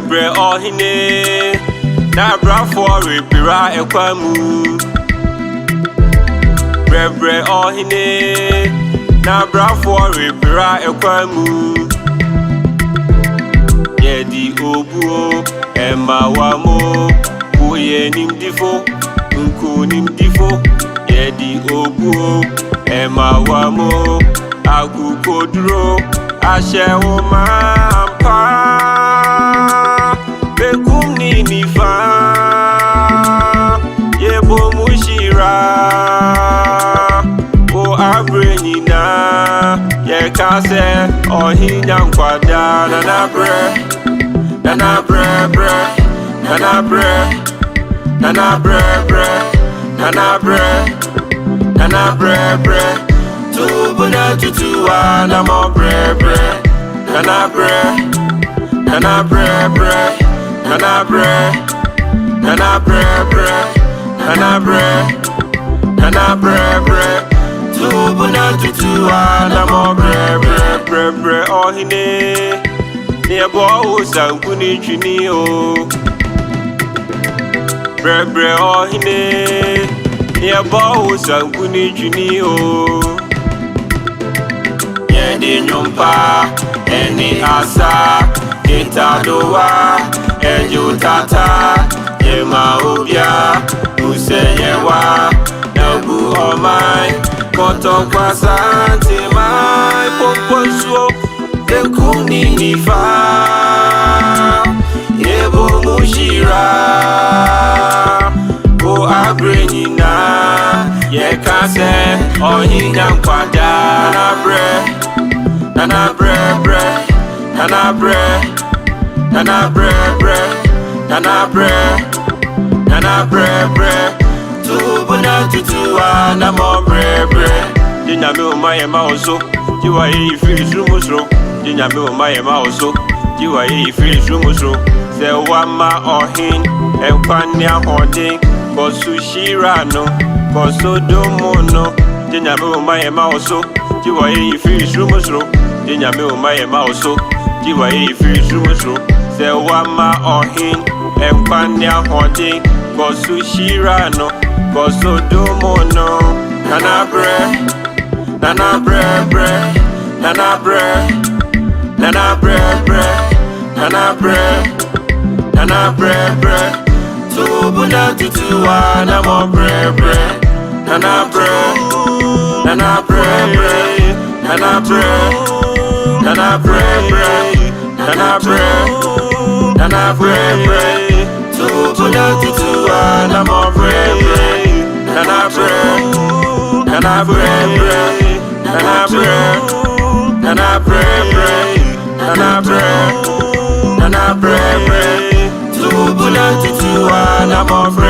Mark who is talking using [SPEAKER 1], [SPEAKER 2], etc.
[SPEAKER 1] Brebre ohine na brafo repira ekwamu. Brebre ohine na brafo repira ekwamu. Yedi obuo ema wamo uye nimdifo nku nimdifo. Yedi obuo ema wamo agukodro ashewo mampa bekum ni nifa yebo mushira o abrenyina ye kase ohinya nkwada nana bre nana bre bre nana bre nana bre bre nana bre nana bre bre tubuna tutuwa na mo bre bre nana bre nana bre bre nana bre nana bre bre nana bre nana bre bre tubuna tutuwa na mo bre bre bre bre ohine nebo usankuni chini o bre bre ohine nebo usankuni chini o yedi nyumpa eni asa itadowa ejutata yema ubia useyewa nabu omai koto kwa santi mai pomponsuo dekuni nifa yebo mushira o abrenyina yekase ohinya nkwada na bre nana bre bre nana bre nana bre bre nana bre nana bre bre tubuna tutuwa na mo bre bre dinyame o maye ma oso jiwa ye free sumusro dinyame o maye ma oso jiwa ye free sumusro se wa ma ohin enkwani ahodin kosu shirano kosu domono dinyame o maye ma oso jiwa ye free sumusro dinyame o maye ma oso jiwa ye free sumusro se wa ma ohin enkwani ahodin kosu shirano kosu domono nana bre nana bre bre nana bre nana bre bre nana bre nana bre bre tubuna tutuwa na mo bre bre nana bre nana bre bre nana bre nana bre bre nana bre nana bre bre tubuna tutuwa na mo bre bre nana bre nana bre bre nana bre nana bre bre nana bre nana bre bre tubuna tutuwa na mo bre